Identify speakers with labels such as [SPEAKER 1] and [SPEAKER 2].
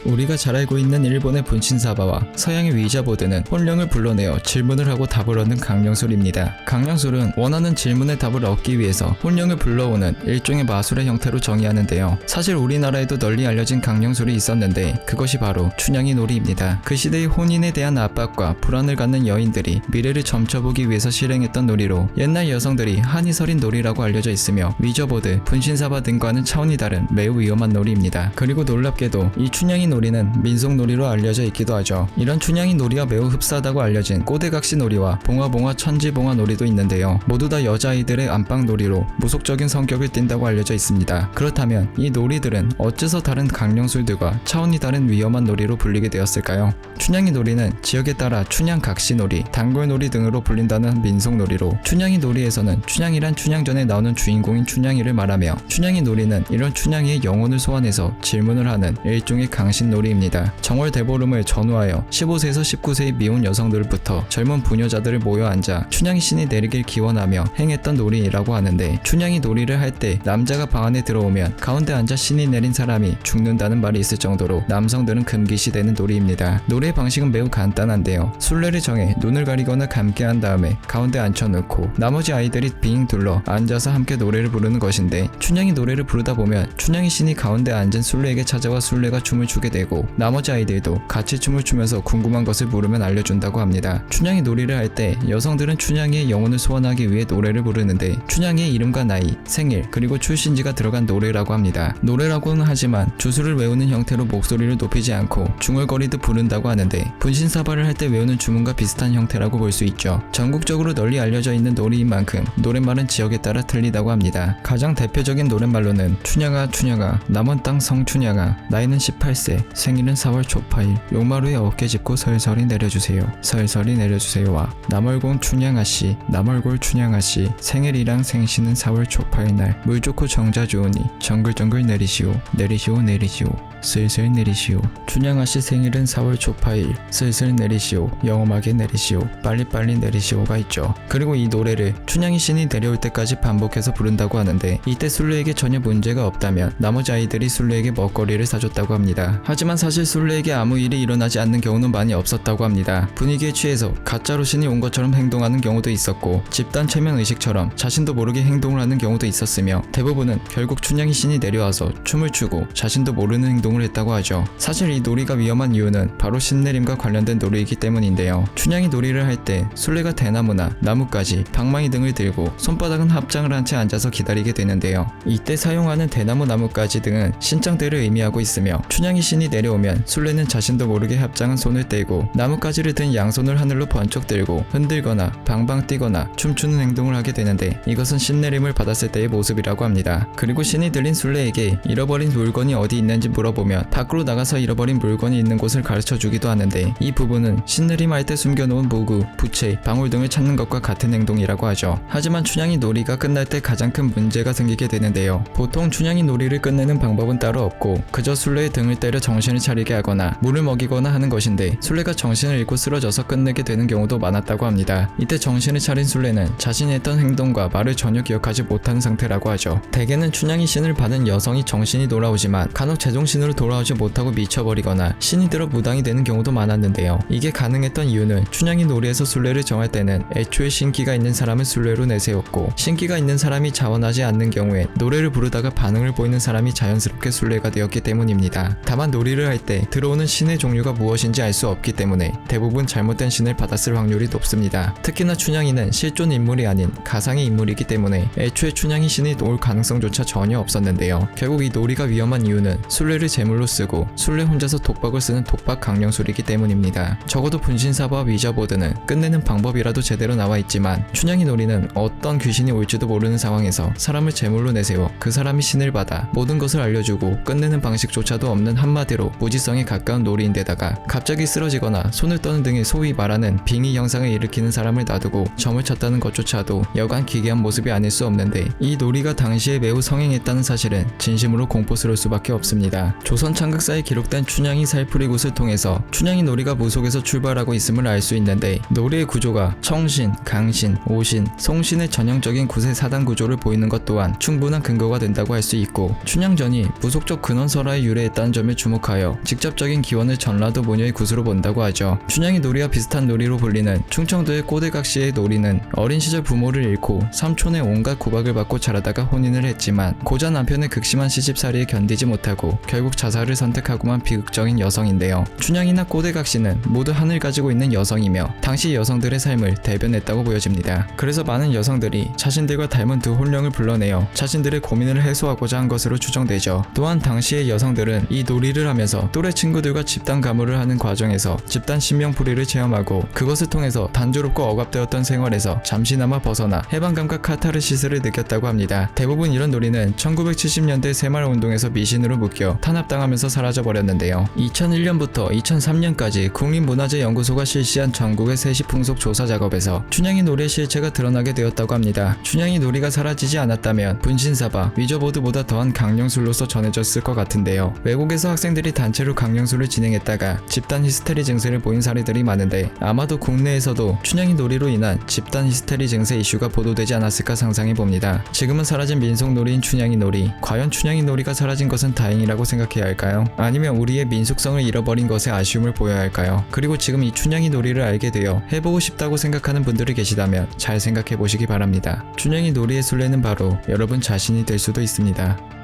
[SPEAKER 1] 우리가 잘 알고 있는 일본의 분신사바와 서양의 위자보드는 혼령을 불러내어 질문을 하고 답을 얻는 강령술입니다. 강령술은 원하는 질문의 답을 얻기 위해서 혼령을 불러오는 일종의 마술의 형태로 정의하는데요. 사실 우리나라에도 널리 알려진 강령술이 있었는데 그것이 바로 춘향이 놀이입니다. 그 시대의 혼인에 대한 압박과 불안을 갖는 여인들이 미래를 점쳐보기 위해서 실행했던 놀이로 옛날 여성들이 한이 서린 놀이라고 알려져 있으며 위저보드, 분신사바 등과는 차원이 다른 매우 위험한 놀이입니다. 그리고 놀랍게도 이 춘향이 놀이는 민속놀이로 알려져 있기도 하죠. 이런 춘향이 놀이와 매우 흡사하다고 알려진 꼬대각시 놀이와 봉화봉화 천지봉화 놀이도 있는데요. 모두 다 여자아이들의 안방놀이로 무속적인 성격을 띈다고 알려져 있습니다. 그렇다면 이 놀이들은 어째서 다른 강령술들과 차원이 다른 위험한 놀이로 불리게 되었을까요? 춘향이 놀이는 지역에 따라 춘향각시놀이, 단골놀이 등으로 불린다는 민속놀이로 춘향이 놀이에서는 춘향이란 춘향전에 나오는 주인공인 춘향이를 말하며 춘향이 놀이는 이런 춘향이의 영혼을 소환해서 질문을 하는 일종의 강신놀이입니다. 정월 대보름을 전후하여 15세에서 19세의 미혼 여성들부터 젊은 부녀자들을 모여 앉아 춘향이 신이 내리길 기원하며 행했던 놀이라고 하는데, 춘향이 놀이를 할 때 남자가 방 안에 들어오면 가운데 앉아 신이 내린 사람이 죽는다는 말이 있을 정도로 남성들은 금기시 되는 놀이입니다. 노래의 방식은 매우 간단한데요. 순례를 정해 눈을 가리거나 감게 한 다음에 가운데 앉혀놓고 나머지 아이들이 빙 둘러 앉아서 함께 노래를 부르는 것인데, 춘향이 노래를 부르다 보면 춘향이 신이 가운데 앉은 순례에게 찾아와 순례가 춤을 추게 되고 나머지 아이들도 같이 춤을 추면서 궁금한 것을 물으면 알려준다고 합니다. 춘향이 놀이를 할 때 여성들은 춘향이의 영혼을 소환하기 위해 노래를 부르는데, 춘향이의 이름과 나이, 생일, 그리고 출신지가 들어간 노래라고 합니다. 노래라고는 하지만 주술을 외우는 형태로 목소리를 높이지 않고 중얼거리듯 부른다고 하는데, 분신사바를 할 때 외우는 주문과 비슷한 형태라고 볼 수 있죠. 전국적으로 널리 알려져 있는 놀이인 만큼 노랫말은 지역에 따라 틀리다고 합니다. 가장 대표적인 노랫말로는 춘향아 춘향아 남원 땅 성춘향아 나이는 18세 생일은 4월 초파일 용마루에 어깨 짚고 설설이 내려주세요 설설이 내려주세요와 남월공 춘향아씨 남월골 춘향아씨 생일이랑 생신은 4월 초파일 날 물 좋고 정자 좋으니 정글정글 내리시오 내리시오 내리시오 슬슬 내리시오. 춘향아씨 생일은 4월 초파일 슬슬 내리시오 영험하게 내리시오 빨리빨리 내리시오가 있죠. 그리고 이 노래를 춘향이 신이 내려올 때까지 반복해서 부른다고 하는데, 이때 순례에게 전혀 문제가 없다면 나머지 아이들이 순례에게 먹거리를 사줬다고 합니다. 하지만 사실 순례에게 아무 일이 일어나지 않는 경우는 많이 없었다고 합니다. 분위기에 취해서 가짜로 신이 온 것처럼 행동하는 경우도 있었고, 집단 최면 의식처럼 자신도 모르게 행동을 하는 경우도 있었으며, 대부분은 결국 춘향이 신이 내려와서 춤을 추고 자신도 모르는 행동을 했다고 하죠. 사실 이 놀이가 위험한 이유는 바로 신내림과 관련된 놀이이기 때문인데요. 춘향이 놀이를 할 때 순례가 대나무나 나뭇가지, 방망이 등을 들고 손바닥은 합장을 한 채 앉아서 기다리게 되는데요. 이때 사용하는 대나무, 나뭇가지 등은 신장대를 의미하고 있으며, 춘향이 신이 내려오면 순례는 자신도 모르게 합장한 손을 떼고 나뭇가지를 든 양손을 하늘로 번쩍 들고 흔들거나 방방 뛰거나 춤추는 행동을 하게 되는데, 이것은 신내림을 받았을 때의 모습이라고 합니다. 그리고 신이 들린 순례에게 잃어버린 물건이 어디 있는지 물어보면 밖으로 나가서 잃어버린 물건이 있는 곳을 가르쳐 주기도 하는데, 이 부분은 신내림할 때 숨겨놓은 무구, 부채, 방울 등을 찾는 것과 같은 행동이라고 하죠. 하지만 춘향이 놀이가 끝날 때 가장 큰 문제가 생기게 되는데요. 보통 춘향이 놀이를 끝내는 방법은 따로 없고 그저 순례의 등을 때려 정신을 차리게 하거나 물을 먹이거나 하는 것인데, 순례가 정신을 잃고 쓰러져서 끝내게 되는 경우도 많았다고 합니다. 이때 정신을 차린 순례는 자신이 했던 행동과 말을 전혀 기억하지 못하는 상태라고 하죠. 대개는 춘향이 신을 받은 여성이 정신이 돌아오지만 간혹 제정신으로 돌아오지 못하고 미쳐버리거나 신이 들어 무당이 되는 경우도 많았는데요. 이게 가능했던 이유는 춘향이 놀이에서 순례를 정할 때는 애초에 신기가 있는 사람을 순례로 내세웠고, 신기가 있는 사람이 자원하지 않는 경우에 노래를 부르다가 반응을 보이는 사람이 자연스럽게 순례가 되었기 때문입니다. 다만 놀이를 할 때 들어오는 신의 종류가 무엇인지 알 수 없기 때문에 대부분 잘못된 신을 받았을 확률이 높습니다. 특히나 춘향이는 실존 인물이 아닌 가상의 인물이기 때문에 애초에 춘향이 신이 올 가능성조차 전혀 없었는데요. 결국 이 놀이가 위험한 이유는 순례를 제물로 쓰고 순례 혼자서 독박을 쓰는 독박 강령술이기 때문입니다. 적어도 분신사바와 위자보드는 끝내는 방법이라도 제대로 나와 있지만 춘향이 놀이는 어떤 귀신이 올지도 모르는 상황에서 사람을 제물로 내세워 그 사람이 신을 받아 모든 것을 알려주고 끝내는 방식조차도 없는 한마디로 무지성에 가까운 놀이인데다가 갑자기 쓰러지거나 손을 떠는 등의 소위 말하는 빙의 현상을 일으키는 사람을 놔두고 점을 쳤다는 것조차도 여간 기괴한 모습이 아닐 수 없는데 이 놀이가 당시에 매우 성행했다는 사실은 진심으로 공포스러울 수밖에 없습니다. 조선 창극사에 기록된 춘향이 살풀이굿을 통해서 춘향이 놀이가 무속에서 출발하고 있음을 알 수 있는데 놀이의 구조가 청신, 강신, 오신, 송신의 전형적인 굿의 사단 구조를 보이는 것 또한 충분한 근거가 된다고 할 수 있고 춘향전이 무속적 근원설화에 유래했다는 점에 주목하여 직접적인 기원을 전라도 모녀의 굿으로 본다고 하죠. 춘향이 놀이와 비슷한 놀이로 불리는 충청도의 꼬대각시의 놀이는 어린 시절 부모를 잃고 삼촌의 온갖 구박을 받고 자라다가 혼인을 했지만 고자 남편의 극심한 시집살이에 견디지 못하고 결국 자살을 선택하고만 비극적인 여성인데요. 춘향이나 꼬대각시는 모두 한을 가지고 있는 여성이며 당시 여성들의 삶을 대변했다고 보여집니다. 그래서 많은 여성들이 자신들과 닮은 두 혼령을 불러내어 자신들의 고민을 해소하고자 한 것으로 추정되죠. 또한 당시의 여성들은 이 놀이를 하면서 또래 친구들과 집단 가물을 하는 과정에서 집단 신명풀이를 체험하고 그것을 통해서 단조롭고 억압되었던 생활에서 잠시나마 벗어나 해방감과 카타르시스를 느꼈다고 합니다. 대부분 이런 놀이는 1970년대 새마을운동에서 미신으로 묶여 탄압당하면서 사라져버렸는데요. 2001년부터 2003년까지 국립문화재연구소가 실시한 전국의 세시풍속 조사 작업에서 춘향이 놀이의 실체가 드러나게 되었다고 합니다. 춘향이 놀이가 사라지지 않았다면 분신사바, 위저보드보다 더한 강령술로서 전해졌을 것 같은데요. 외국에서 학생들이 단체로 강령술을 진행했다가 집단 히스테리 증세를 보인 사례들이 많은데 아마도 국내에서도 춘향이 놀이로 인한 집단 히스테리 증세 이슈가 보도되지 않았을까 상상해봅니다. 지금은 사라진 민속놀이인 춘향이 놀이, 과연 춘향이 놀이가 사라진 것은 다행이라고 생각해야 할까요? 아니면 우리의 민속성을 잃어버린 것에 아쉬움을 보여야 할까요? 그리고 지금 이 춘향이 놀이를 알게 되어 해보고 싶다고 생각하는 분들이 계시다면 잘 생각해보시기 바랍니다. 춘향이 놀이의 순례는 바로 여러분 자신이 될 수도 있습니다.